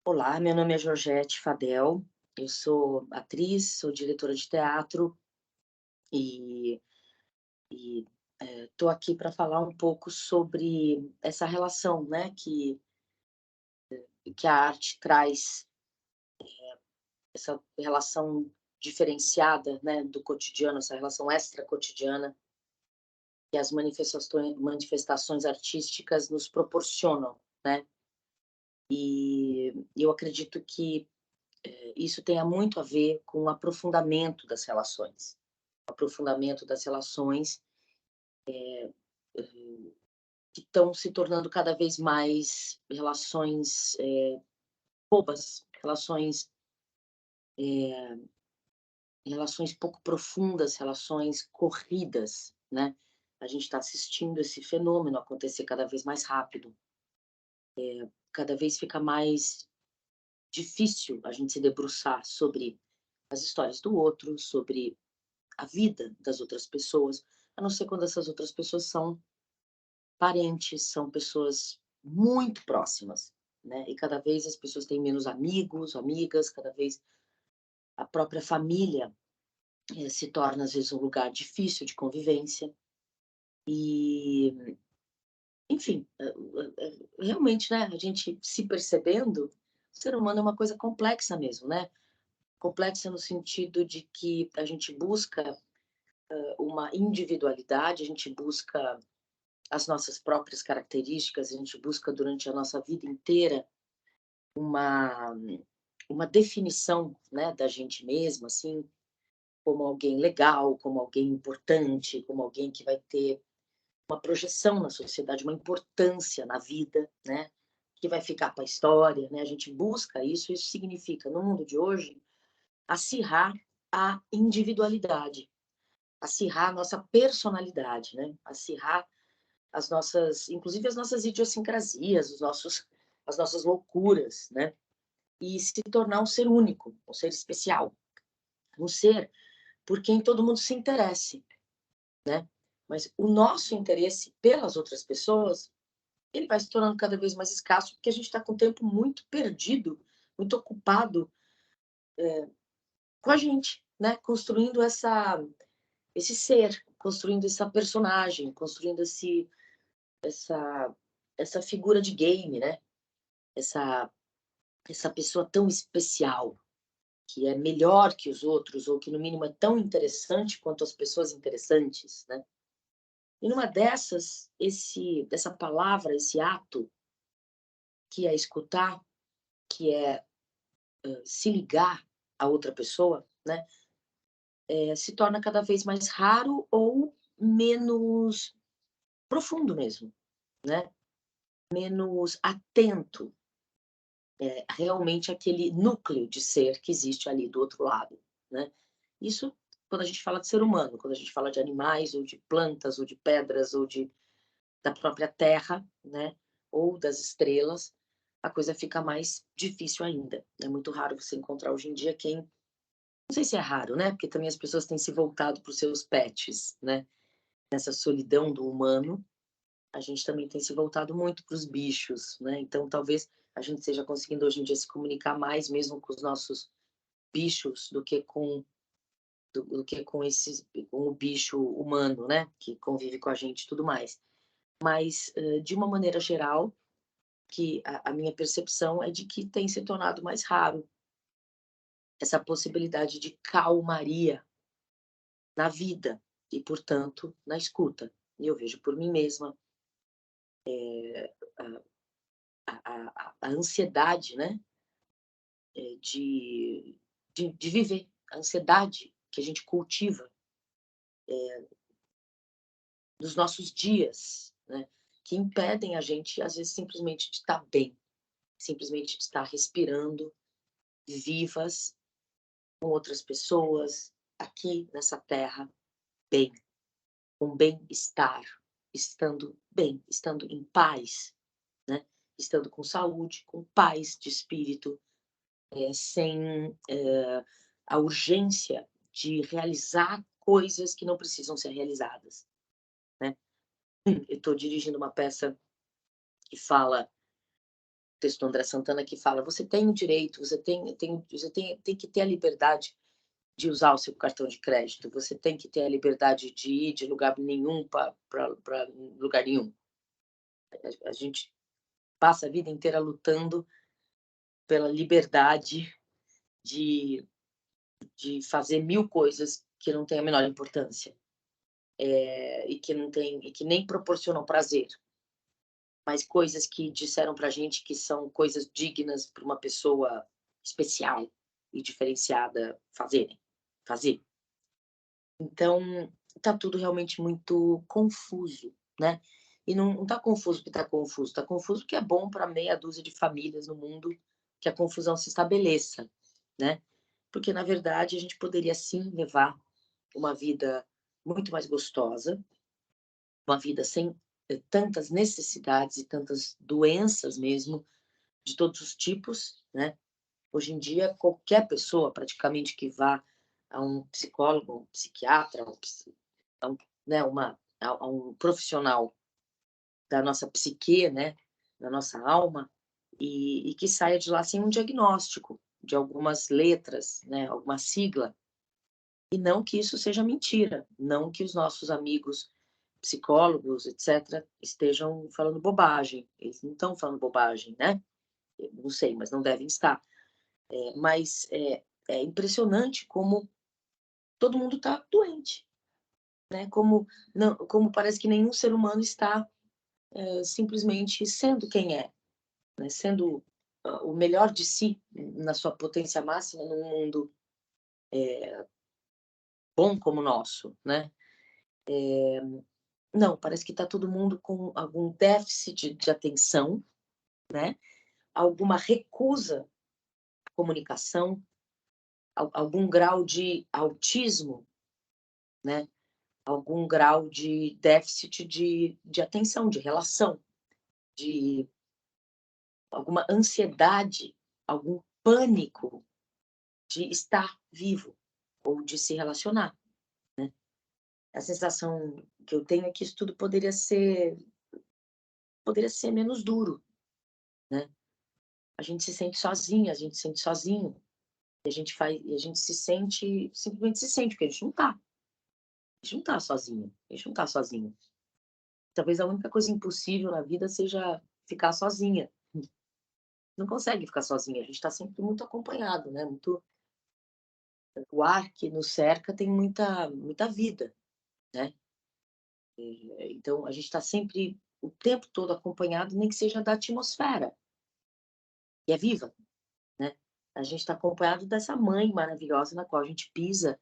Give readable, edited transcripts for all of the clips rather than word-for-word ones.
Olá, meu nome é Georgette Fadel, eu sou atriz, sou diretora de teatro e estou aqui para falar um pouco sobre essa relação, né, que a arte traz, essa relação diferenciada, né, do cotidiano, essa relação extra-cotidiana que as manifestações artísticas nos proporcionam, né. E eu acredito que isso tenha muito a ver com o aprofundamento das relações. Aprofundamento das relações que estão se tornando cada vez mais relações, bobas, relações pouco profundas, relações corridas, né. A gente está assistindo esse fenômeno acontecer cada vez mais rápido, cada vez fica mais difícil a gente se debruçar sobre as histórias do outro, sobre a vida das outras pessoas, a não ser quando essas outras pessoas são parentes, são pessoas muito próximas, né, e cada vez as pessoas têm menos amigos, amigas, cada vez a própria família, se torna às vezes um lugar difícil de convivência e, enfim, realmente, né, a gente se percebendo, o ser humano é uma coisa complexa mesmo, né, complexa no sentido de que a gente busca, uma individualidade, a gente busca as nossas próprias características, a gente busca durante a nossa vida inteira uma uma definição, né, da gente mesmo, assim, como alguém legal, como alguém importante, como alguém que vai ter uma projeção na sociedade, uma importância na vida, né, que vai ficar para a história, né, a gente busca isso, isso significa, no mundo de hoje, acirrar a individualidade, acirrar a nossa personalidade, né, acirrar as nossas inclusive as nossas idiosincrasias, as nossas loucuras, né, e se tornar um ser único, um ser especial, um ser por quem todo mundo se interesse, né. Mas o nosso interesse pelas outras pessoas, ele vai se tornando cada vez mais escasso, porque a gente está com o tempo muito perdido, muito ocupado com a gente, né, construindo esse ser, construindo essa personagem, construindo essa essa figura de game, né, essa essa pessoa tão especial, que é melhor que os outros, ou que no mínimo é tão interessante quanto as pessoas interessantes, né. E numa dessas, essa palavra, esse ato, que é escutar, que é, se ligar a outra pessoa, né, se torna cada vez mais raro ou menos profundo mesmo, né, menos atento, realmente aquele núcleo de ser que existe ali do outro lado, né. Isso quando a gente fala de ser humano, quando a gente fala de animais ou de plantas ou de pedras ou de da própria terra, né, ou das estrelas, a coisa fica mais difícil ainda. É muito raro você encontrar hoje em dia quem não sei se é raro, né, porque também as pessoas têm se voltado para os seus pets, né. Nessa solidão do humano, a gente também tem se voltado muito para os bichos, né, então talvez a gente esteja conseguindo hoje em dia se comunicar mais mesmo com os nossos bichos do que com esses com o bicho humano, né, que convive com a gente e tudo mais. Mas, de uma maneira geral, que a minha percepção é de que tem se tornado mais raro essa possibilidade de calmaria na vida e, portanto, na escuta. E eu vejo por mim mesma, a ansiedade, né, de viver, a ansiedade que a gente cultiva nos nossos dias, né, que impedem a gente, às vezes, simplesmente de estar bem, simplesmente de estar respirando, vivas, com outras pessoas, aqui nessa terra, bem, com bem-estar, estando bem, estando em paz, né, estando com saúde, com paz de espírito, sem, a urgência de realizar coisas que não precisam ser realizadas, né. Eu estou dirigindo uma peça que fala texto do André Santana que fala: "Você tem o direito, você tem que ter a liberdade de usar o seu cartão de crédito, você tem que ter a liberdade de ir de lugar nenhum para lugar nenhum". A gente passa a vida inteira lutando pela liberdade de fazer 1000 coisas que não têm a menor importância, e que nem proporcionam prazer, mas coisas que disseram pra gente que são coisas dignas para uma pessoa especial e diferenciada fazer. Então, tá tudo realmente muito confuso, né. E não tá confuso porque tá confuso, tá confuso porque é bom para meia dúzia de famílias no mundo que a confusão se estabeleça, né. Porque na verdade a gente poderia sim levar uma vida muito mais gostosa, uma vida sem, tantas necessidades e tantas doenças mesmo, de todos os tipos, né. Hoje em dia qualquer pessoa praticamente que vá a um psicólogo, um psiquiatra, a um, né, a um profissional da nossa psique, né, da nossa alma, e que saia de lá sem um diagnóstico de algumas letras, né, alguma sigla. E não que isso seja mentira, não que os nossos amigos psicólogos, etc., estejam falando bobagem. Eles não estão falando bobagem, né? Eu não sei, mas não devem estar. Mas é impressionante como todo mundo está doente, né? Como, não, como parece que nenhum ser humano está simplesmente sendo quem é, né? Sendo o melhor de si na sua potência máxima num mundo bom como o nosso, né? Não, parece que está todo mundo com algum déficit de atenção, né, alguma recusa à comunicação, algum grau de autismo, né, algum grau de déficit de atenção, de relação, de alguma ansiedade, algum pânico de estar vivo ou de se relacionar. A sensação que eu tenho é que isso tudo poderia ser menos duro, né. A gente se sente sozinha, a gente se sente sozinho. E a gente se sente, simplesmente se sente, porque a gente não tá sozinho, a gente não tá sozinho. Talvez a única coisa impossível na vida seja ficar sozinha. Não consegue ficar sozinha, a gente tá sempre muito acompanhado, né, muito, o ar que nos cerca tem muita vida, né. Então a gente tá sempre o tempo todo acompanhado, nem que seja da atmosfera, que é viva, né. A gente tá acompanhado dessa mãe maravilhosa na qual a gente pisa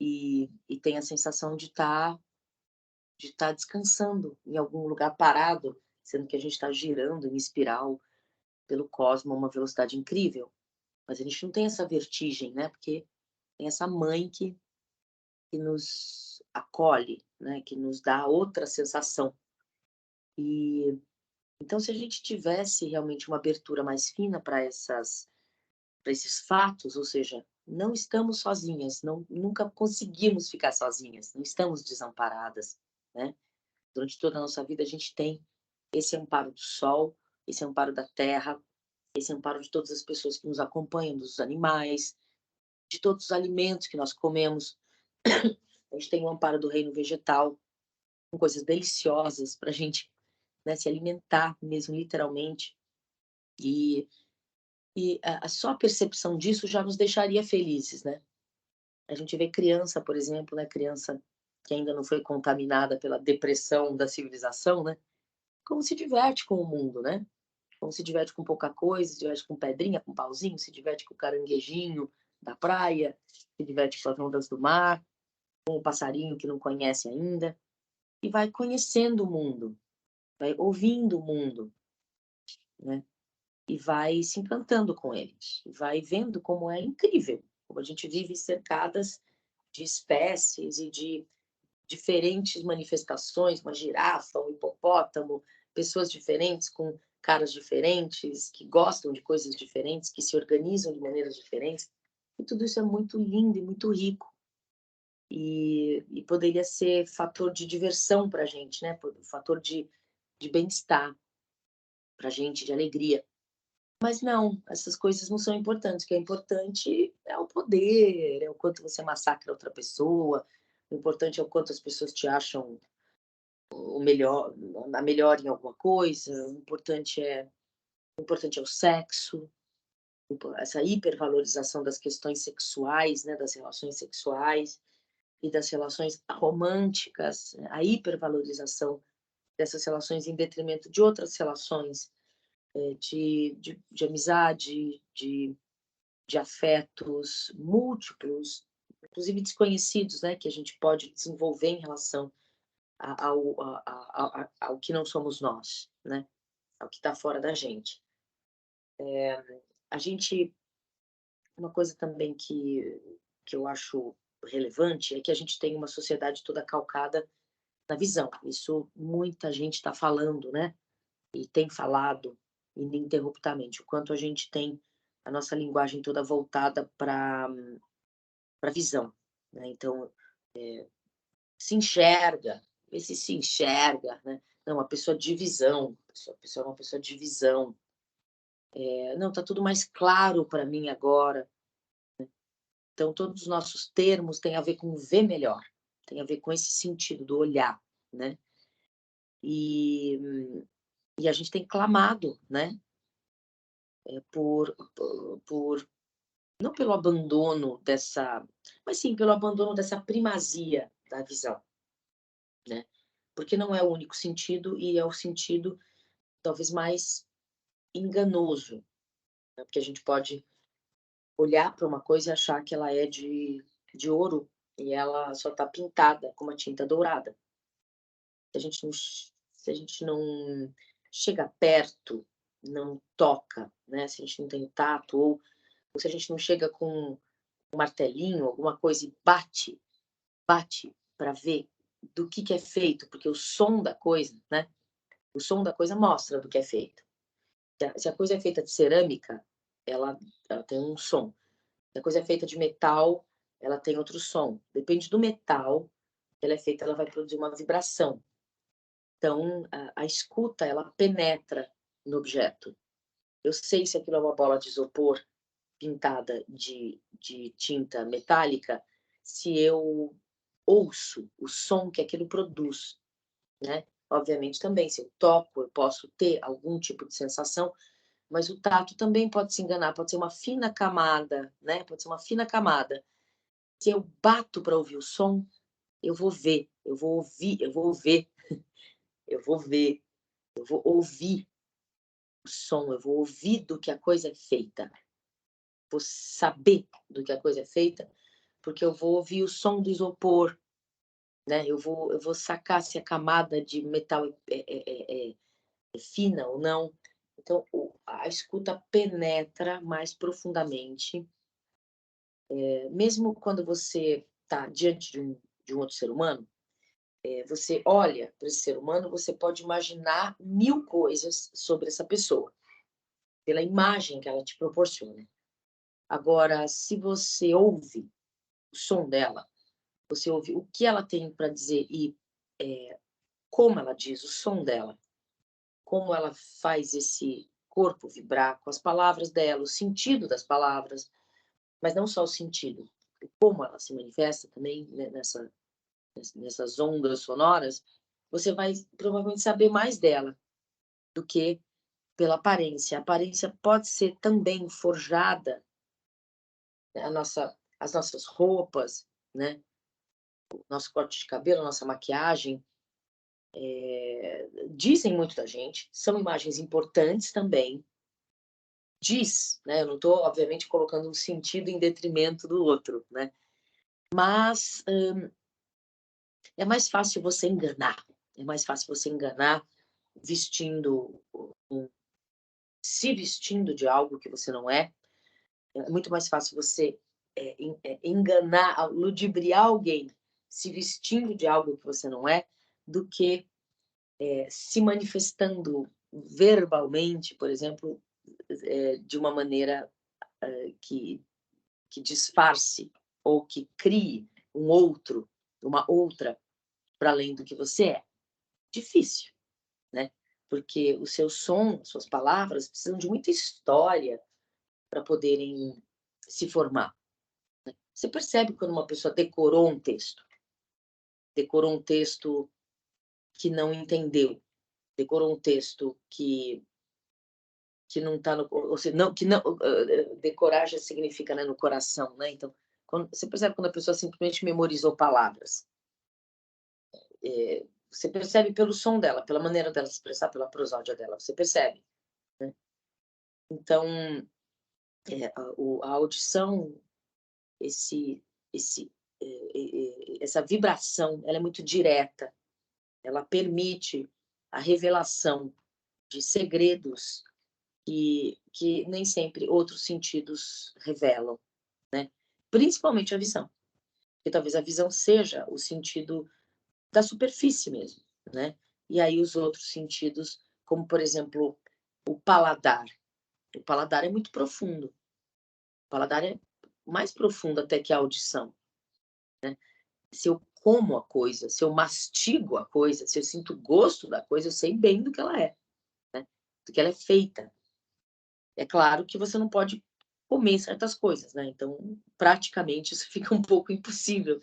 e tem a sensação de estar descansando em algum lugar parado, sendo que a gente está girando em espiral pelo cosmo a uma velocidade incrível. Mas a gente não tem essa vertigem, né, porque tem essa mãe que nos acolhe, né, que nos dá outra sensação. E então se a gente tivesse realmente uma abertura mais fina para esses fatos, ou seja, não estamos sozinhas, não, nunca conseguimos ficar sozinhas, não estamos desamparadas, né. Durante toda a nossa vida a gente tem esse amparo do sol, esse amparo da terra, esse amparo de todas as pessoas que nos acompanham, dos animais, de todos os alimentos que nós comemos. A gente tem o amparo do reino vegetal, com coisas deliciosas para a gente, né, se alimentar mesmo literalmente. E, a só a percepção disso já nos deixaria felizes, né? A gente vê criança, por exemplo, né, criança que ainda não foi contaminada pela depressão da civilização, né, como se diverte com o mundo, né? Como se diverte com pouca coisa, se diverte com pedrinha, com pauzinho, se diverte com o caranguejinho da praia, se diverte com as ondas do mar, com o passarinho que não conhece ainda, e vai conhecendo o mundo, vai ouvindo o mundo, né? E vai se encantando com ele, e vai vendo como é incrível, como a gente vive cercadas de espécies e de diferentes manifestações, uma girafa, um hipopótamo, pessoas diferentes com caras diferentes, que gostam de coisas diferentes, que se organizam de maneiras diferentes. E tudo isso é muito lindo e muito rico. E poderia ser fator de diversão para a gente, né? Fator de bem-estar para a gente, de alegria. Mas não, essas coisas não são importantes. O que é importante é o poder, é o quanto você massacra outra pessoa, o importante é o quanto as pessoas te acham o melhor, a melhor em alguma coisa, o importante é o sexo, essa hipervalorização das questões sexuais, né, das relações sexuais e das relações românticas, a hipervalorização dessas relações em detrimento de outras relações, de amizade, de afetos múltiplos, inclusive desconhecidos, né, que a gente pode desenvolver em relação ao que não somos nós, né, ao que está fora da gente. A gente, uma coisa também que eu acho relevante é que a gente tem uma sociedade toda calcada na visão. Isso muita gente está falando, né, e tem falado ininterruptamente, o quanto a gente tem a nossa linguagem toda voltada para visão, né? Então, se enxerga, vê se enxerga, né? Não, uma pessoa de visão, a pessoa é uma pessoa de visão. Não, tá tudo mais claro para mim agora. Então, todos os nossos termos têm a ver com ver melhor, tem a ver com esse sentido do olhar, né? E, e a gente tem clamado, né? Por não pelo abandono dessa, mas sim pelo abandono dessa primazia da visão, né? Porque não é o único sentido e é o sentido talvez mais enganoso, né? Porque a gente pode olhar para uma coisa e achar que ela é de ouro e ela só está pintada com uma tinta dourada. Se a gente não chega perto, não toca, né? Se a gente não tem tato, ou se a gente não chega com um martelinho, alguma coisa e bate para ver do que é feito, porque o som da coisa, né? O som da coisa mostra do que é feito. Se a coisa é feita de cerâmica, ela tem um som. Se a coisa é feita de metal, ela tem outro som. Depende do metal que ela é feita, ela vai produzir uma vibração. Então, a escuta, ela penetra no objeto. Eu sei se aquilo é uma bola de isopor pintada de tinta metálica, se eu ouço o som que aquilo produz, né? Obviamente também, se eu toco, eu posso ter algum tipo de sensação, mas o tato também pode se enganar, pode ser uma fina camada, né? Pode ser uma fina camada. Se eu bato para ouvir o som, eu vou ver, eu vou ouvir, eu vou ver, eu vou ver, eu vou ouvir o som, eu vou ouvir do que a coisa é feita, vou saber do que a coisa é feita, porque eu vou ouvir o som do isopor, né? Eu vou sacar se a camada de metal é fina ou não. Então, a escuta penetra mais profundamente, mesmo quando você está diante de um outro ser humano, você olha para esse ser humano, você pode imaginar 1000 coisas sobre essa pessoa, pela imagem que ela te proporciona. Agora, se você ouve o som dela, você ouve o que ela tem para dizer e como ela diz, o som dela, como ela faz esse corpo vibrar com as palavras dela, o sentido das palavras, mas não só o sentido, como ela se manifesta também, né, nessas ondas sonoras, você vai provavelmente saber mais dela do que pela aparência. A aparência pode ser também forjada, né, as nossas roupas, né, o nosso corte de cabelo, a nossa maquiagem, dizem muito da gente, são imagens importantes também. Diz, né, eu não estou, obviamente, colocando um sentido em detrimento do outro, né, mas é mais fácil você enganar, é mais fácil você enganar vestindo, se vestindo de algo que você não é. É muito mais fácil você enganar, ludibriar alguém se vestindo de algo que você não é, do que se manifestando verbalmente, por exemplo, de uma maneira que, que disfarce ou que crie um outro, uma outra para além do que você é. Difícil, né? porque o seu som, as suas palavras precisam de muita história para poderem se formar. Você percebe quando uma pessoa decorou um texto que não entendeu, decorou um texto que não está no, ou seja, não, que não, decorar já significa, né, no coração, né? Então, quando, você percebe quando a pessoa simplesmente memorizou palavras. Você percebe pelo som dela, pela maneira dela se expressar, pela prosódia dela, você percebe, né? Então, a audição, esse, esse, essa vibração, ela é muito direta, ela permite a revelação de segredos que nem sempre outros sentidos revelam, né? Principalmente a visão, porque talvez a visão seja o sentido da superfície mesmo, né? E aí os outros sentidos, como por exemplo, o paladar. O paladar é muito profundo. O paladar é mais profundo até que a audição, né? Se eu como a coisa, se eu mastigo a coisa, se eu sinto gosto da coisa, eu sei bem do que ela é, né? Do que ela é feita. É claro que você não pode comer certas coisas, né? Então, praticamente, isso fica um pouco impossível.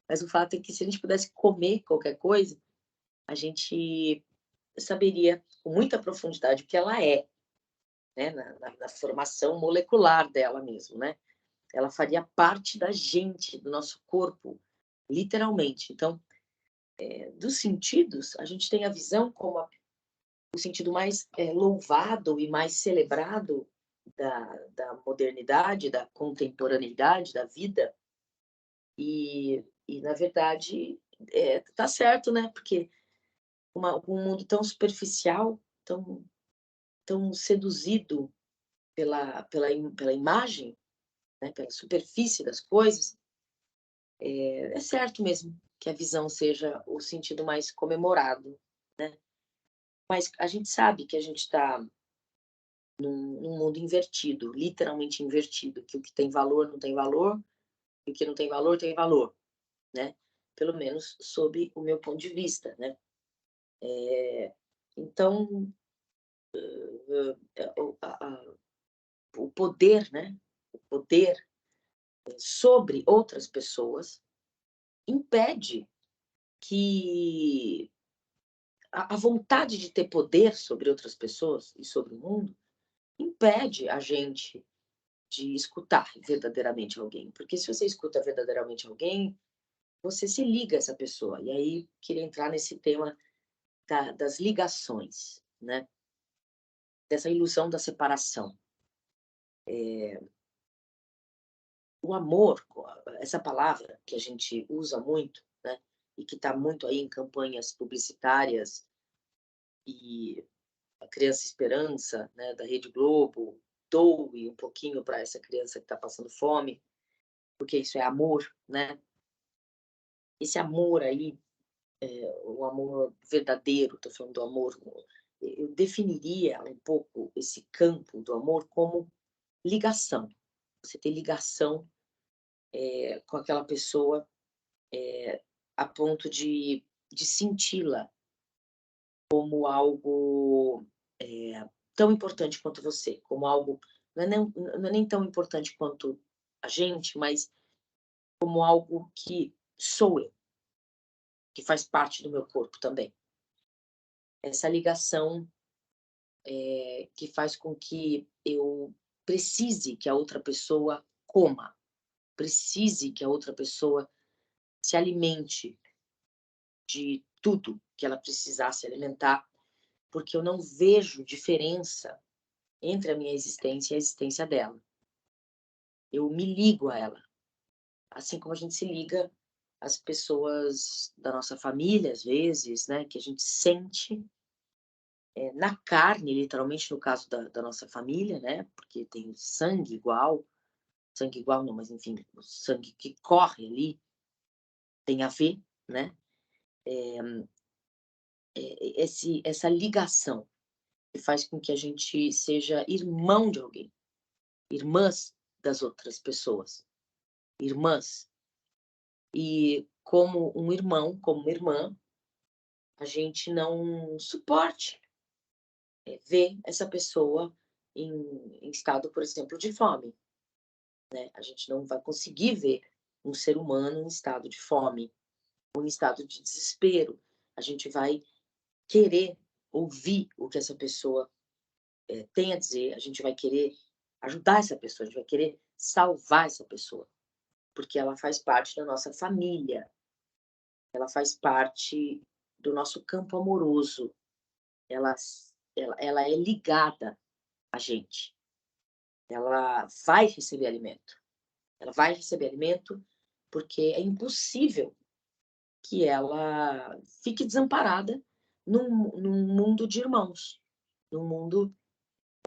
Mas o fato é que se a gente pudesse comer qualquer coisa, a gente saberia com muita profundidade o que ela é, né? Na formação molecular dela mesmo, né? Ela faria parte da gente, do nosso corpo, literalmente. Então, dos sentidos, a gente tem a visão como o sentido mais louvado e mais celebrado da modernidade, da contemporaneidade, da vida. E na verdade, tá certo, né? Porque um mundo tão superficial, tão seduzido pela imagem, né? Pela superfície das coisas, é certo mesmo que a visão seja o sentido mais comemorado, né? Mas a gente sabe que a gente está num mundo invertido, literalmente invertido, que o que tem valor não tem valor, e o que não tem valor tem valor, né? Pelo menos sob o meu ponto de vista, né? Então, o poder, né? O poder sobre outras pessoas impede que a vontade de ter poder sobre outras pessoas e sobre o mundo impede a gente de escutar verdadeiramente alguém. Porque se você escuta verdadeiramente alguém, você se liga a essa pessoa. E aí, queria entrar nesse tema das ligações, né? Dessa ilusão da separação. O amor, essa palavra que a gente usa muito, né? E que está muito aí em campanhas publicitárias, e a Criança Esperança, né, da Rede Globo, doe um pouquinho para essa criança que está passando fome, porque isso é amor, né? Esse amor aí, o amor verdadeiro, estou falando do amor, eu definiria um pouco esse campo do amor como ligação. Você tem ligação com aquela pessoa a ponto de senti-la como algo tão importante quanto você, como algo não é nem tão importante quanto a gente, mas como algo que sou eu, que faz parte do meu corpo também. Essa ligação que faz com que eu precise que a outra pessoa coma, precise que a outra pessoa se alimente de tudo que ela precisar se alimentar, porque eu não vejo diferença entre a minha existência e a existência dela. Eu me ligo a ela, assim como a gente se liga às pessoas da nossa família, às vezes, né, que a gente sente na carne, literalmente, no caso da nossa família, né, porque tem sangue igual não, mas enfim, o sangue que corre ali tem a ver, né, essa ligação que faz com que a gente seja irmão de alguém, irmãs das outras pessoas, irmãs. E como um irmão, como uma irmã, a gente não suporte ver essa pessoa em estado, por exemplo, de fome, né. A gente não vai conseguir ver um ser humano em estado de fome, ou em estado de desespero. A gente vai querer ouvir o que essa pessoa, tem a dizer, a gente vai querer ajudar essa pessoa, a gente vai querer salvar essa pessoa, porque ela faz parte da nossa família, ela faz parte do nosso campo amoroso, ela ela é ligada a gente, ela vai receber alimento. Ela vai receber alimento, porque é impossível que ela fique desamparada num mundo de irmãos, num mundo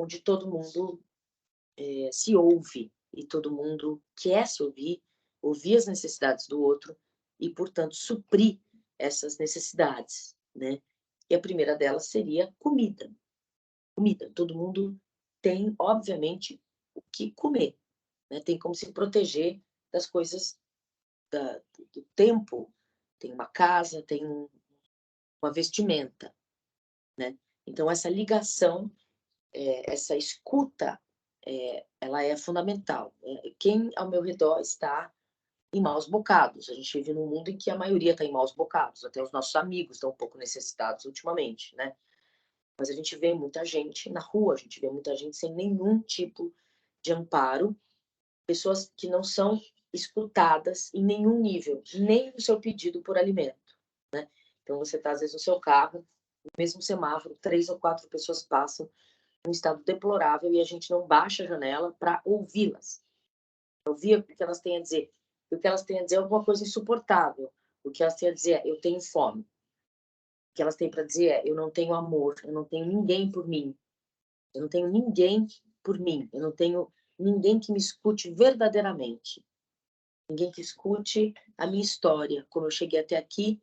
onde todo mundo, se ouve e todo mundo quer se ouvir, ouvir as necessidades do outro e, portanto, suprir essas necessidades, né. E a primeira delas seria comida. Comida, todo mundo tem, obviamente, o que comer, né, tem como se proteger das coisas da do tempo, tem uma casa, tem uma vestimenta, né. Então essa ligação, essa escuta, ela é fundamental. Quem ao meu redor está em maus bocados, a gente vive num mundo em que a maioria está em maus bocados, até os nossos amigos estão um pouco necessitados ultimamente, né. Mas a gente vê muita gente na rua, a gente vê muita gente sem nenhum tipo de amparo, pessoas que não são escutadas em nenhum nível, nem no seu pedido por alimento, né. Então você está, às vezes, no seu carro, no mesmo semáforo, 3 ou 4 pessoas passam num estado deplorável e a gente não baixa a janela para ouvi-las, pra ouvir o que elas têm a dizer. E o que elas têm a dizer é alguma coisa insuportável. O que elas têm a dizer é: "Eu tenho fome". O que elas têm para dizer é: "Eu não tenho amor, eu não tenho ninguém por mim, eu não tenho ninguém por mim, eu não tenho ninguém que me escute verdadeiramente". Ninguém que escute a minha história, como eu cheguei até aqui,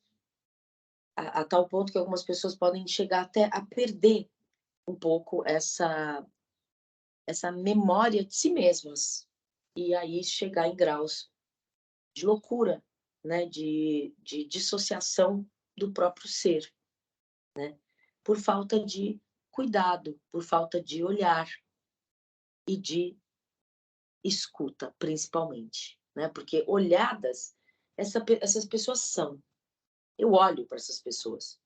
a tal ponto que algumas pessoas podem chegar até a perder um pouco essa memória de si mesmas, e aí chegar em graus de loucura, né, de dissociação do próprio ser, por falta de cuidado, por falta de olhar e de escuta, principalmente, né, porque olhadas essas pessoas são. Eu olho para essas pessoas.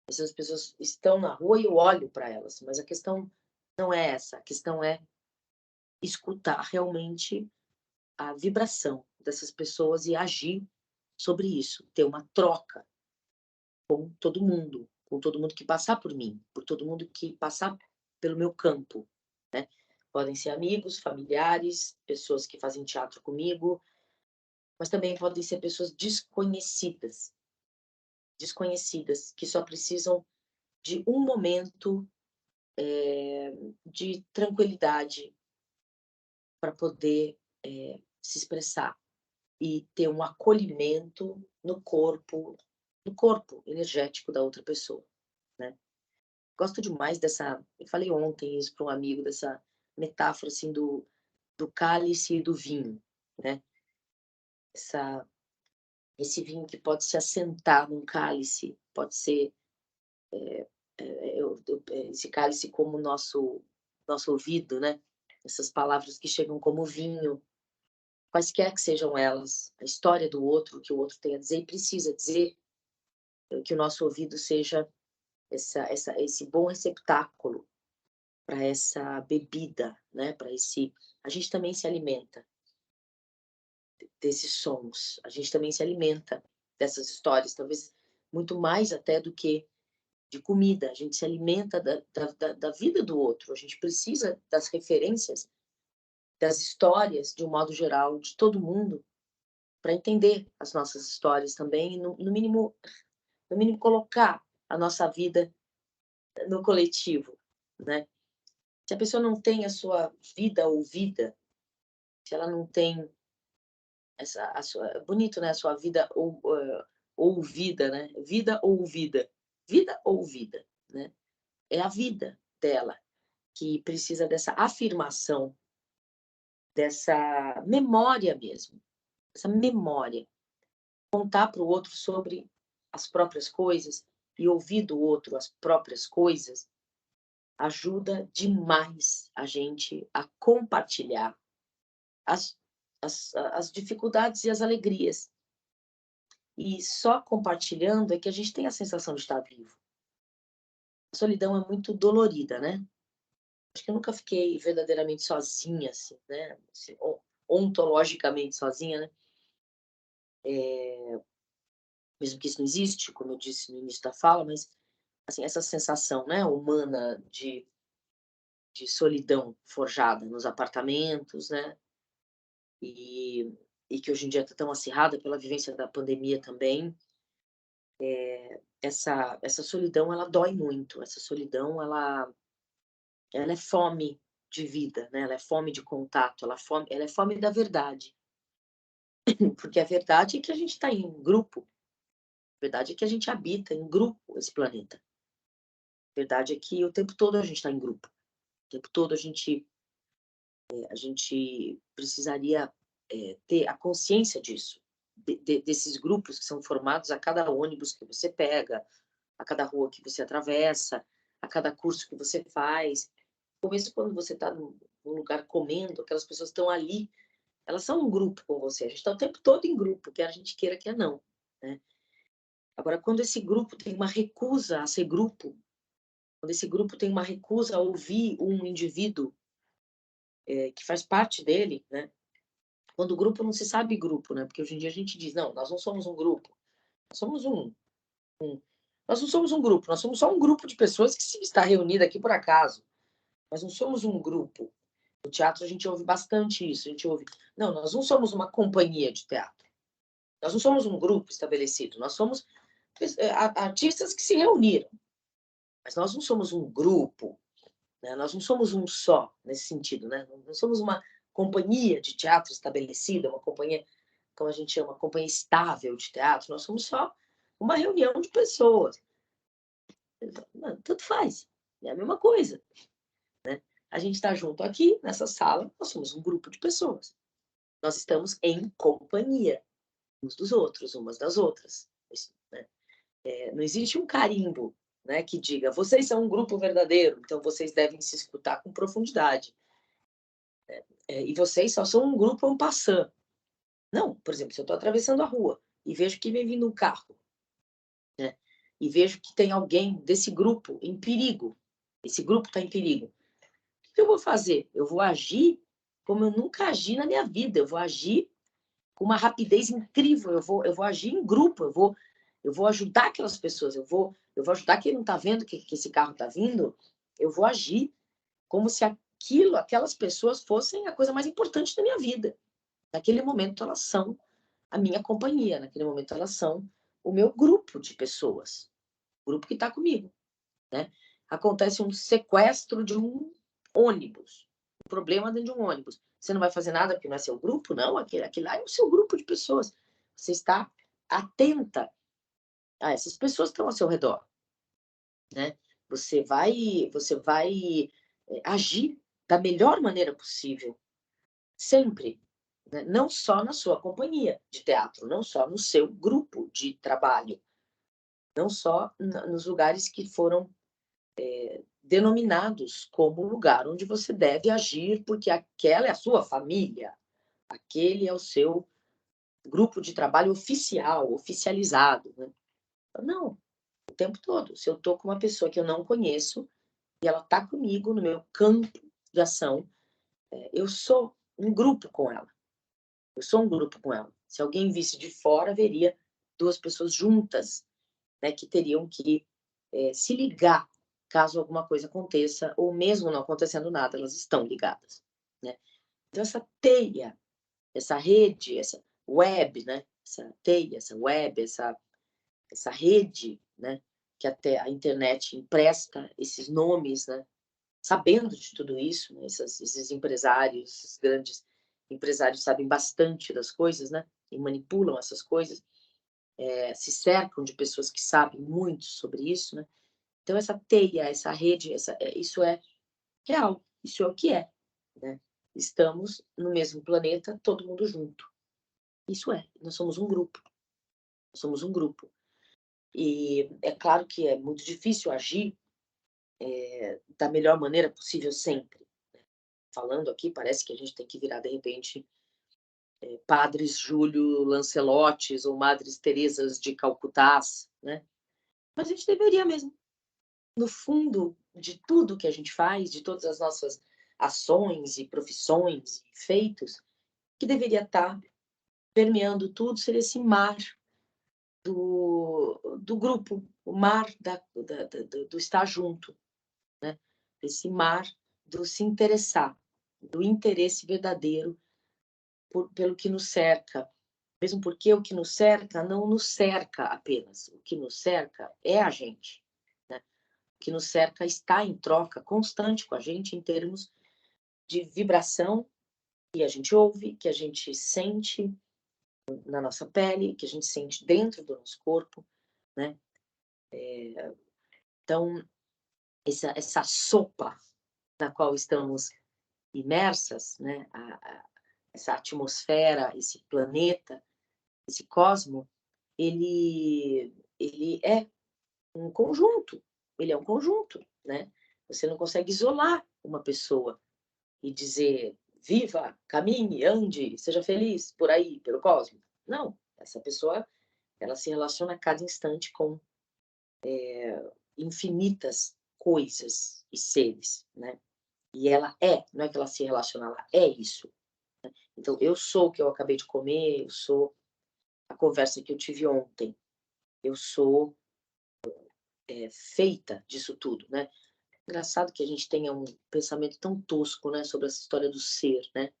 Essas pessoas estão na rua e eu olho para elas, mas a questão não é essa, a questão é escutar realmente a vibração dessas pessoas e agir sobre isso, ter uma troca com todo mundo que passar por mim, por todo mundo que passar pelo meu campo, né. Podem ser amigos, familiares, pessoas que fazem teatro comigo, mas também podem ser pessoas desconhecidas, desconhecidas, que só precisam de um momento de tranquilidade para poder, se expressar e ter um acolhimento no corpo energético da outra pessoa, né. Gosto demais dessa eu falei ontem isso para um amigo, dessa metáfora, assim, do cálice e do vinho, né. Essa esse vinho que pode se assentar num cálice, pode ser, esse cálice como o nosso ouvido, né. Essas palavras que chegam como vinho. Quaisquer que sejam elas, a história do outro, o que o outro tem a dizer e precisa dizer, que o nosso ouvido seja esse bom receptáculo para essa bebida, né, para esse a gente também se alimenta desses sons, a gente também se alimenta dessas histórias, talvez muito mais até do que de comida, a gente se alimenta da vida do outro, a gente precisa das referências, das histórias, de um modo geral, de todo mundo, para entender as nossas histórias também e no mínimo colocar a nossa vida no coletivo, né. Se a pessoa não tem a sua vida ouvida, se ela não tem essa a sua é bonito, né, a sua vida ouvida, né, vida ouvida, né. É a vida dela que precisa dessa afirmação, dessa memória mesmo, essa memória. Contar para o outro sobre as próprias coisas e ouvir do outro as próprias coisas, ajuda demais a gente a compartilhar as as dificuldades e as alegrias. E só compartilhando é que a gente tem a sensação de estar vivo. A solidão é muito dolorida, né. Acho que eu nunca fiquei verdadeiramente sozinha, assim, né, assim, ontologicamente sozinha, né. Mesmo que isso não existe, como eu disse no início da fala, mas, assim, essa sensação, né, humana de solidão forjada nos apartamentos, né, e e que hoje em dia está tão acirrada pela vivência da pandemia também. Essa solidão, ela dói muito, essa solidão, ela é fome de vida, né, ela é fome de contato, ela é fome da verdade. Porque a verdade é que a gente está em grupo, a verdade é que a gente habita em grupo esse planeta. A verdade é que o tempo todo a gente está em grupo, o tempo todo a gente precisaria, ter a consciência disso, desses grupos que são formados a cada ônibus que você pega, a cada rua que você atravessa, a cada curso que você faz. No começo, quando você está num lugar comendo, aquelas pessoas estão ali, elas são um grupo com você, a gente está o tempo todo em grupo, quer a gente queira, quer não, né. Agora, quando esse grupo tem uma recusa a ser grupo, quando esse grupo tem uma recusa a ouvir um indivíduo, que faz parte dele, né, quando o grupo não se sabe grupo, né, porque hoje em dia a gente diz: "Não, nós não somos um grupo, nós somos nós não somos um grupo, nós somos só um grupo de pessoas que se está reunida aqui por acaso, nós não somos um grupo". No teatro a gente ouve bastante isso, a gente ouve: "Não, nós não somos uma companhia de teatro, nós não somos um grupo estabelecido, nós somos artistas que se reuniram, mas nós não somos um grupo, né, nós não somos um só, nesse sentido, né, não somos uma companhia de teatro estabelecida, uma companhia, como a gente chama, companhia estável de teatro, nós somos só uma reunião de pessoas". Não, tanto faz, é a mesma coisa, né. A gente está junto aqui nessa sala, nós somos um grupo de pessoas. Nós estamos em companhia uns dos outros, umas das outras. Isso, né? Não existe um carimbo, né, que diga: "Vocês são um grupo verdadeiro, então vocês devem se escutar com profundidade. E vocês só são um grupo en passant". Não, por exemplo, se eu estou atravessando a rua e vejo que vem vindo um carro, né, e vejo que tem alguém desse grupo em perigo, esse grupo está em perigo, o que eu vou fazer? Eu vou agir como eu nunca agi na minha vida, eu vou agir com uma rapidez incrível, eu vou agir em grupo, eu vou ajudar aquelas pessoas, eu vou ajudar quem não está vendo que esse carro está vindo, eu vou agir como se aquelas pessoas fossem a coisa mais importante da minha vida. Naquele momento elas são a minha companhia, naquele momento elas são o meu grupo de pessoas, o grupo que está comigo, né. Acontece um sequestro de um ônibus, um problema dentro de um ônibus. Você não vai fazer nada porque não é seu grupo? Não, aquele lá é o seu grupo de pessoas. Você está atenta a essas pessoas que estão ao seu redor, né. Você vai, agir da melhor maneira possível, sempre, né, não só na sua companhia de teatro, não só no seu grupo de trabalho, não só na nos lugares que foram denominados como o lugar onde você deve agir, porque aquela é a sua família, aquele é o seu grupo de trabalho oficial, oficializado, né. Não, o tempo todo. Se eu estou com uma pessoa que eu não conheço e ela está comigo no meu campo de ação, eu sou um grupo com ela, eu sou um grupo com ela. Se alguém visse de fora, veria 2 pessoas juntas, né, que teriam que, se ligar caso alguma coisa aconteça, ou mesmo não acontecendo nada, elas estão ligadas, né. Então essa teia, essa rede, essa web, né, essa teia, essa web, essa rede, né, que até a internet empresta esses nomes, né, sabendo de tudo isso, né, esses empresários, esses grandes empresários sabem bastante das coisas, né, e manipulam essas coisas, se cercam de pessoas que sabem muito sobre isso, né. Então essa teia, essa rede, isso é real, isso é o que é, né. Estamos no mesmo planeta, todo mundo junto. Isso é, nós somos um grupo, nós somos um grupo. E é claro que é muito difícil agir da melhor maneira possível sempre. Falando aqui, parece que a gente tem que virar, de repente, padres Júlio Lancelotes ou madres Teresas de Calcutás, né? Mas a gente deveria mesmo, no fundo de tudo que a gente faz, de todas as nossas ações e profissões e feitos, que deveria estar permeando tudo, seria esse mar do grupo, o mar do estar junto, né? Esse mar do se interessar, do interesse verdadeiro pelo que nos cerca. Mesmo porque o que nos cerca não nos cerca apenas. O que nos cerca é a gente. Né? O que nos cerca está em troca constante com a gente em termos de vibração que a gente ouve, que a gente sente na nossa pele, que a gente sente dentro do nosso corpo. Né? Então, essa sopa na qual estamos imersas, né? Essa atmosfera, esse planeta, esse cosmo, ele é um conjunto, ele é um conjunto, né? Você não consegue isolar uma pessoa e dizer viva, caminhe, ande, seja feliz por aí, pelo cosmos. Não, essa pessoa, ela se relaciona a cada instante com infinitas coisas e seres, né? E ela não é que ela se relaciona, ela é isso. Então, eu sou o que eu acabei de comer, eu sou a conversa que eu tive ontem, eu sou feita disso tudo, né? Engraçado que a gente tenha um pensamento tão tosco, né, sobre essa história do ser, né?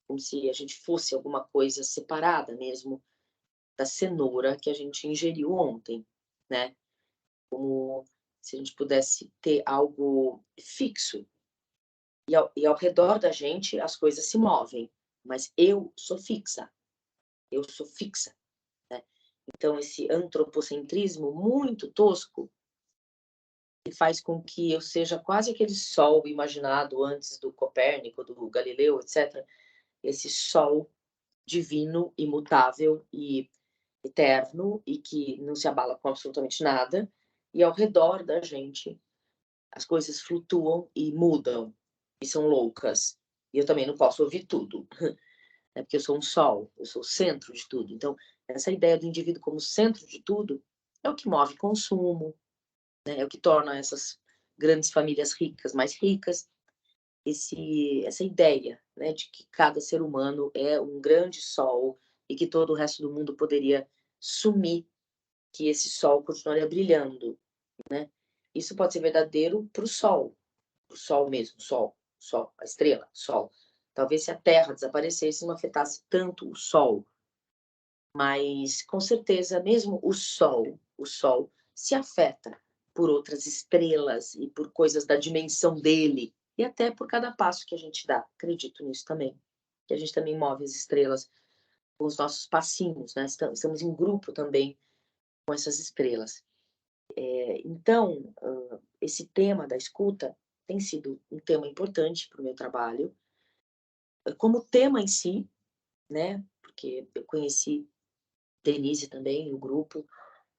Como se a gente fosse alguma coisa separada mesmo da cenoura que a gente ingeriu ontem, né? Como se a gente pudesse ter algo fixo. E ao redor da gente as coisas se movem, mas eu sou fixa, eu sou fixa, né? Então esse antropocentrismo muito tosco que faz com que eu seja quase aquele sol imaginado antes do Copérnico, do Galileu, etc. Esse sol divino, imutável e eterno e que não se abala com absolutamente nada. E ao redor da gente as coisas flutuam e mudam e são loucas. E eu também não posso ouvir tudo, né? Porque eu sou um sol, eu sou o centro de tudo. Então, essa ideia do indivíduo como centro de tudo é o que move consumo, né? É o que torna essas grandes famílias ricas mais ricas. Essa ideia, né, de que cada ser humano é um grande sol e que todo o resto do mundo poderia sumir, que esse sol continuaria brilhando, né? Isso pode ser verdadeiro para o sol mesmo, sol, a estrela, sol. Talvez se a Terra desaparecesse, não afetasse tanto o sol, mas com certeza mesmo o sol se afeta por outras estrelas e por coisas da dimensão dele e até por cada passo que a gente dá. Acredito nisso também, que a gente também move as estrelas com os nossos passinhos, né? Estamos em grupo também com essas estrelas. Então, esse tema da escuta tem sido um tema importante para o meu trabalho, como tema em si, né? Porque eu conheci Denise também, o grupo,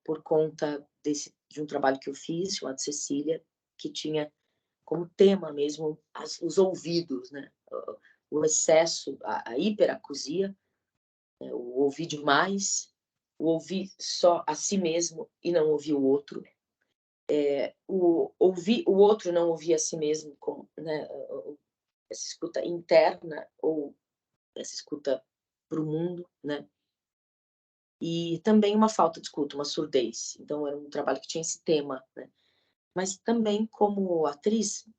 por conta de um trabalho que eu fiz, chamado Cecília, que tinha como tema mesmo os ouvidos, né? O excesso, a hiperacusia, né? O ouvir demais, o ouvir só a si mesmo e não ouvir o outro, o ouvir o outro, não ouvir a si mesmo, como, né? Essa escuta interna ou essa escuta para o mundo, né? E também uma falta de escuta, uma surdez. Então era um trabalho que tinha esse tema, né? Mas também como atriz,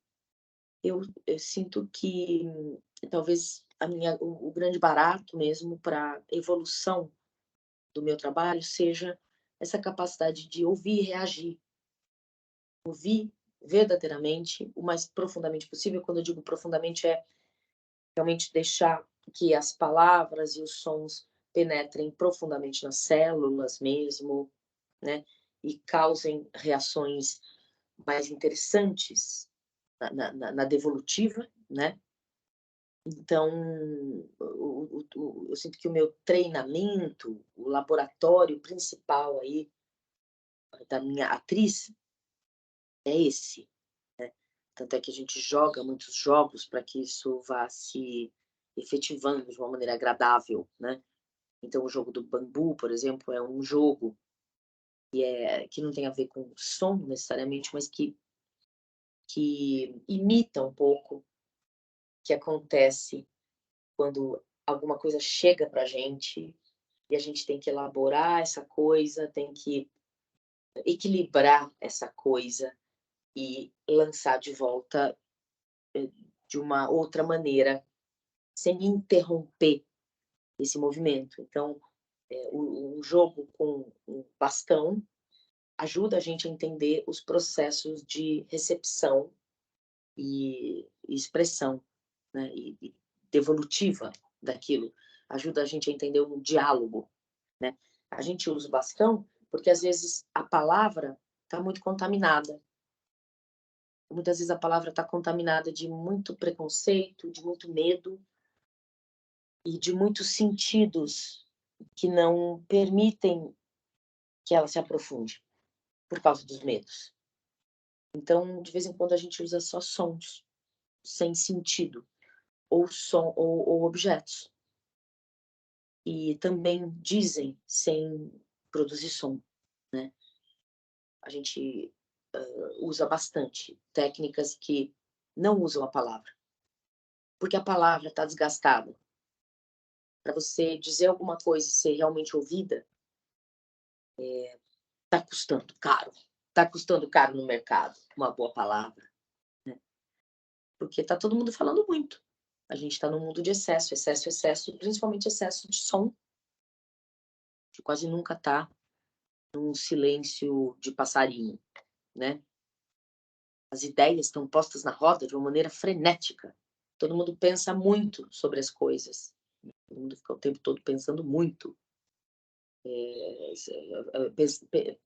eu sinto que talvez o grande barato mesmo para evolução do meu trabalho seja essa capacidade de ouvir e reagir. Ouvir verdadeiramente, o mais profundamente possível. Quando eu digo profundamente, é realmente deixar que as palavras e os sons penetrem profundamente nas células mesmo, né? E causem reações mais interessantes na devolutiva, né? Então, eu sinto que o meu treinamento, o laboratório principal aí da minha atriz é esse. Tanto é que a gente joga muitos jogos para que isso vá se efetivando de uma maneira agradável, né. Então o jogo do bambu, por exemplo, é um jogo que não tem a ver com som necessariamente, mas que imita um pouco o que acontece quando alguma coisa chega pra gente, e a gente tem que elaborar essa coisa, tem que equilibrar essa coisa e lançar de volta, de uma outra maneira, sem interromper esse movimento. Então, o jogo com o bastão ajuda a gente a entender os processos de recepção e expressão, né, e devolutiva daquilo. Ajuda a gente a entender um diálogo, né. A gente usa o bastão porque, às vezes, a palavra está muito contaminada. Muitas vezes a palavra está contaminada de muito preconceito, de muito medo e de muitos sentidos que não permitem que ela se aprofunde, por causa dos medos. Então, de vez em quando, a gente usa só sons, sem sentido, ou som ou objetos. E também dizem sem produzir som, né. A gente, usa bastante técnicas que não usam a palavra, porque a palavra está desgastada. Para você dizer alguma coisa e ser realmente ouvida, está custando caro. Está custando caro no mercado, uma boa palavra, né, porque está todo mundo falando muito. A gente está num mundo de excesso, excesso, excesso, principalmente excesso de som, que quase nunca está num silêncio de passarinho, né. As ideias estão postas na roda de uma maneira frenética. Todo mundo pensa muito sobre as coisas. Todo mundo fica o tempo todo pensando muito.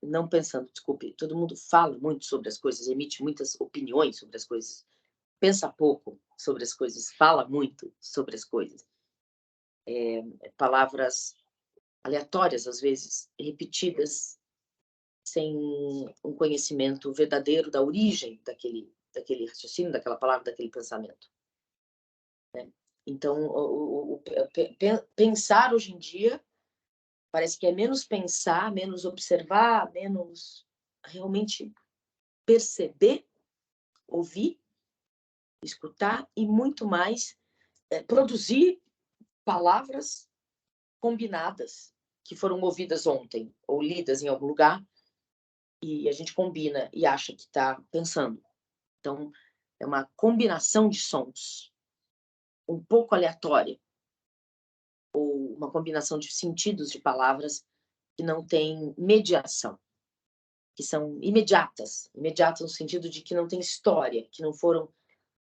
Não pensando, desculpe. Todo mundo fala muito sobre as coisas, emite muitas opiniões sobre as coisas. Pensa pouco sobre as coisas, fala muito sobre as coisas. Palavras aleatórias, às vezes, repetidas, sem um conhecimento verdadeiro da origem daquele raciocínio, daquela palavra, daquele pensamento. Então, pensar hoje em dia parece que é menos pensar, menos observar, menos realmente perceber, ouvir, escutar e muito mais produzir palavras combinadas que foram ouvidas ontem ou lidas em algum lugar e a gente combina e acha que está pensando. Então, é uma combinação de sons um pouco aleatória, ou uma combinação de sentidos de palavras que não tem mediação, que são imediatas, imediatas no sentido de que não tem história, que não foram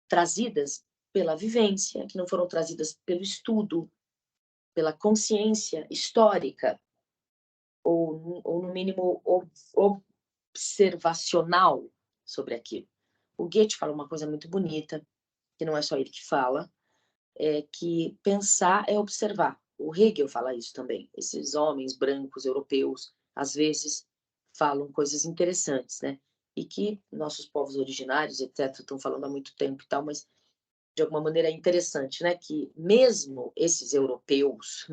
trazidas pela vivência, que não foram trazidas pelo estudo, pela consciência histórica, ou no mínimo observacional sobre aquilo. O Goethe fala uma coisa muito bonita, que não é só ele que fala, é que pensar é observar. O Hegel fala isso também. Esses homens brancos europeus, às vezes, falam coisas interessantes, né? E que nossos povos originários, etc., estão falando há muito tempo e tal, mas de alguma maneira é interessante, né? Que mesmo esses europeus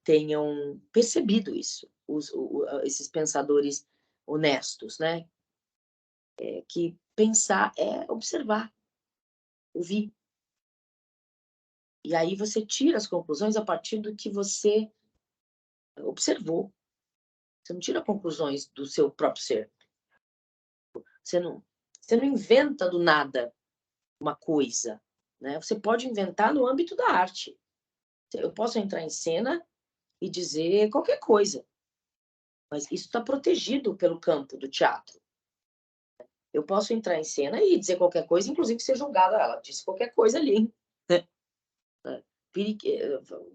tenham percebido isso, esses pensadores honestos, né? Que pensar é observar, ouvir. E aí você tira as conclusões a partir do que você observou. Você não tira conclusões do seu próprio ser. Você não, você não inventa do nada uma coisa, né? Você pode inventar no âmbito da arte. Eu posso entrar em cena e dizer qualquer coisa, mas isso está protegido pelo campo do teatro. Eu posso entrar em cena e dizer qualquer coisa, inclusive ser julgada. Ela disse qualquer coisa ali, né?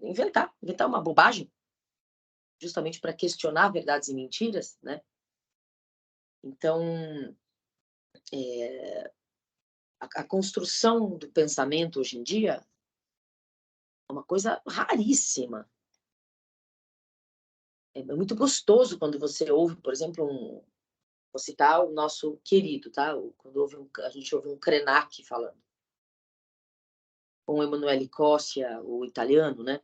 Inventar uma bobagem, justamente para questionar verdades e mentiras, né? Então, a construção do pensamento hoje em dia é uma coisa raríssima. É muito gostoso quando você ouve, por exemplo, Vou citar o nosso querido, tá? Quando a gente ouve um Krenak falando, ou um Emanuele Coscia, o italiano, né?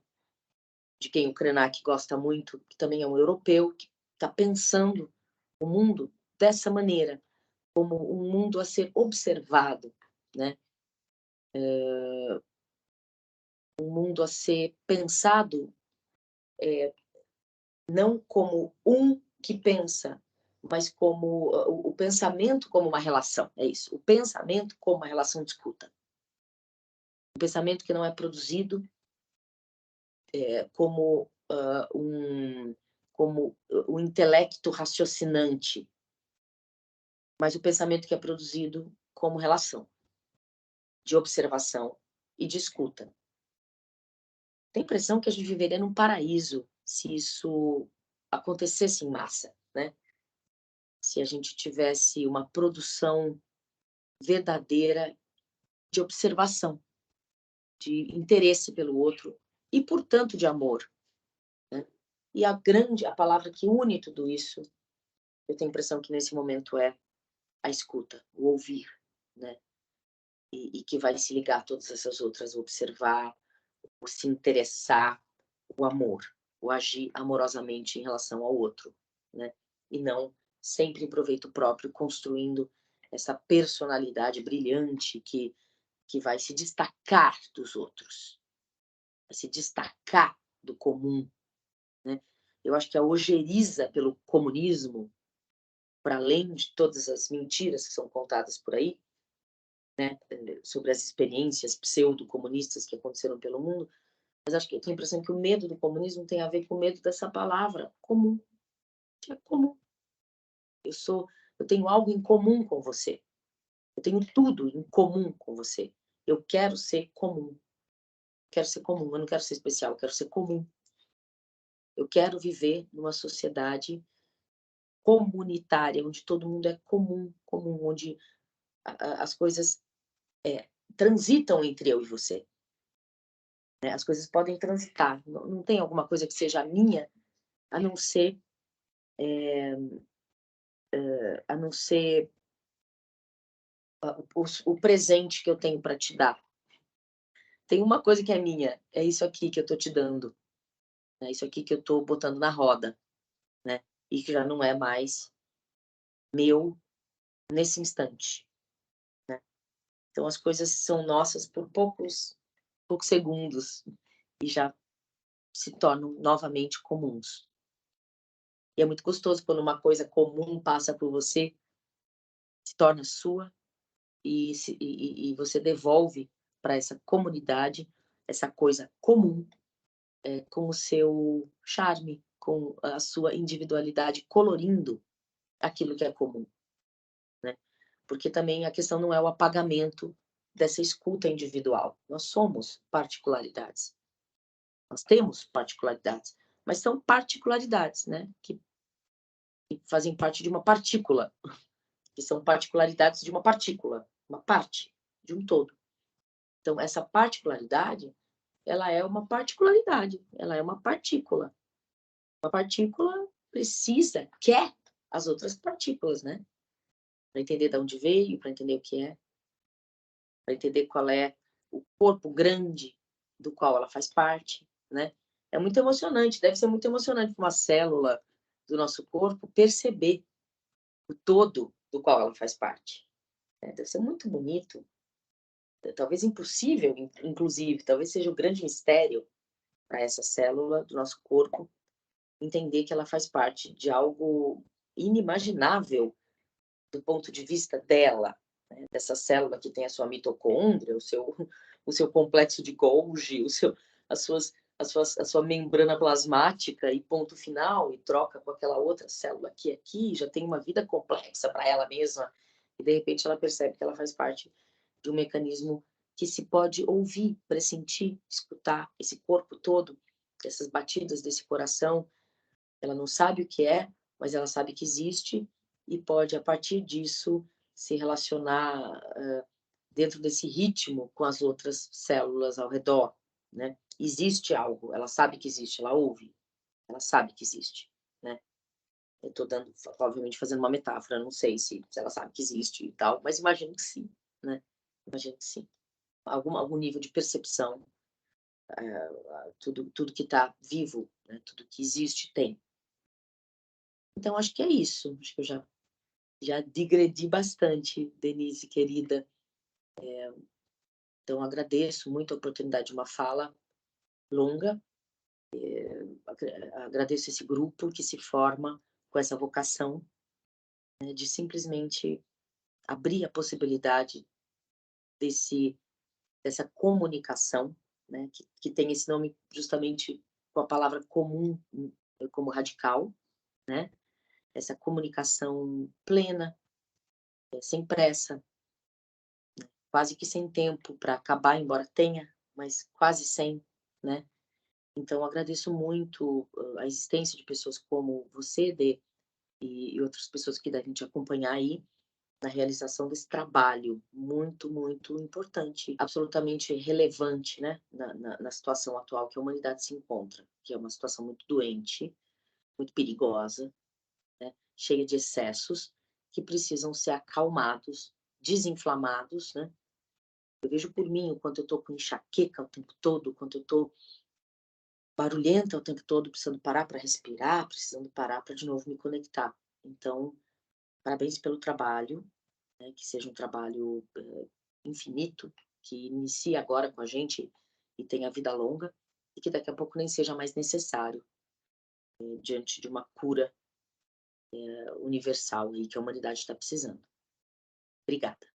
De quem o Krenak gosta muito, que também é um europeu, que está pensando o mundo dessa maneira, como um mundo a ser observado, né? Um mundo a ser pensado não como um que pensa, mas como o pensamento como uma relação, é isso. O pensamento como uma relação de escuta. O pensamento que não é produzido como como o intelecto raciocinante, mas o pensamento que é produzido como relação, de observação e de escuta. Tenho a impressão que a gente viveria num paraíso se isso acontecesse em massa, né? Se a gente tivesse uma produção verdadeira de observação, de interesse pelo outro e, portanto, de amor, né? E a palavra que une tudo isso, eu tenho a impressão que nesse momento é a escuta, o ouvir, né? E que vai se ligar a todas essas outras, o observar, o se interessar, o amor, o agir amorosamente em relação ao outro, né? E não sempre em proveito próprio, construindo essa personalidade brilhante que vai se destacar dos outros, vai se destacar do comum, né? Eu acho que a ojeriza pelo comunismo, para além de todas as mentiras que são contadas por aí, né, sobre as experiências pseudo-comunistas que aconteceram pelo mundo, mas acho que eu tenho a impressão que o medo do comunismo tem a ver com o medo dessa palavra comum, que é comum. Eu tenho algo em comum com você. Eu tenho tudo em comum com você. Eu quero ser comum. Quero ser comum, eu não quero ser especial, eu quero ser comum. Eu quero viver numa sociedade comunitária, onde todo mundo é comum, comum, onde as coisas transitam entre eu e você. Né? As coisas podem transitar. Não tem alguma coisa que seja minha, a não ser, a não ser o presente que eu tenho para te dar. Tem uma coisa que é minha, é isso aqui que eu estou te dando. É isso aqui que eu estou botando na roda, né? E que já não é mais meu nesse instante. Então as coisas são nossas por poucos segundos e já se tornam novamente comuns. E é muito gostoso quando uma coisa comum passa por você, se torna sua e você devolve para essa comunidade essa coisa comum, com o seu charme, com a sua individualidade, colorindo aquilo que é comum, né? Porque também a questão não é o apagamento dessa escuta individual. Nós somos particularidades. Nós temos particularidades, mas são particularidades, né? Que fazem parte de uma partícula, que são particularidades de uma partícula, uma parte de um todo. Então, essa particularidade, ela é uma particularidade, ela é uma partícula. Uma partícula quer as outras partículas, né? Para entender de onde veio, para entender o que é, para entender qual é o corpo grande do qual ela faz parte, né? É muito emocionante, deve ser muito emocionante para uma célula do nosso corpo perceber o todo do qual ela faz parte. Né? Deve ser muito bonito, talvez impossível, inclusive, talvez seja o grande mistério para essa célula do nosso corpo entender que ela faz parte de algo inimaginável do ponto de vista dela, né? Dessa célula que tem a sua mitocôndria, o seu complexo de Golgi, as suas, a sua membrana plasmática e ponto final, e troca com aquela outra célula que aqui já tem uma vida complexa para ela mesma, e de repente ela percebe que ela faz parte de um mecanismo que se pode ouvir, pressentir, escutar esse corpo todo, essas batidas desse coração. Ela não sabe o que é, mas ela sabe que existe e pode, a partir disso, se relacionar dentro desse ritmo com as outras células ao redor, né? Existe algo, ela sabe que existe, ela ouve, ela sabe que existe, né? Eu tô dando obviamente fazendo uma metáfora, não sei se ela sabe que existe e tal, mas imagino que sim, né, imagino que sim. Algum nível de percepção, tudo que está vivo, né, tudo que existe tem. Então acho que é isso, acho que eu já digredi bastante, Denise querida. Então agradeço muito a oportunidade de uma fala longa, agradeço esse grupo que se forma com essa vocação, né, de simplesmente abrir a possibilidade desse dessa comunicação, né, que tem esse nome justamente com a palavra comum, como radical, né, essa comunicação plena, sem pressa, quase que sem tempo para acabar, embora tenha, mas quase sem, né. Então agradeço muito, a existência de pessoas como você, Dê, e outras pessoas que devem te acompanhar aí, na realização desse trabalho muito, muito importante, absolutamente relevante, né, na situação atual que a humanidade se encontra, que é uma situação muito doente, muito perigosa, né, cheia de excessos, que precisam ser acalmados, desinflamados, né. Eu vejo por mim o quanto eu estou com enxaqueca o tempo todo, o quanto eu estou barulhenta o tempo todo, precisando parar para respirar, precisando parar para de novo me conectar. Então, parabéns pelo trabalho, né, que seja um trabalho, infinito, que inicie agora com a gente e tenha vida longa, e que daqui a pouco nem seja mais necessário, diante de uma cura, universal aí que a humanidade está precisando. Obrigada.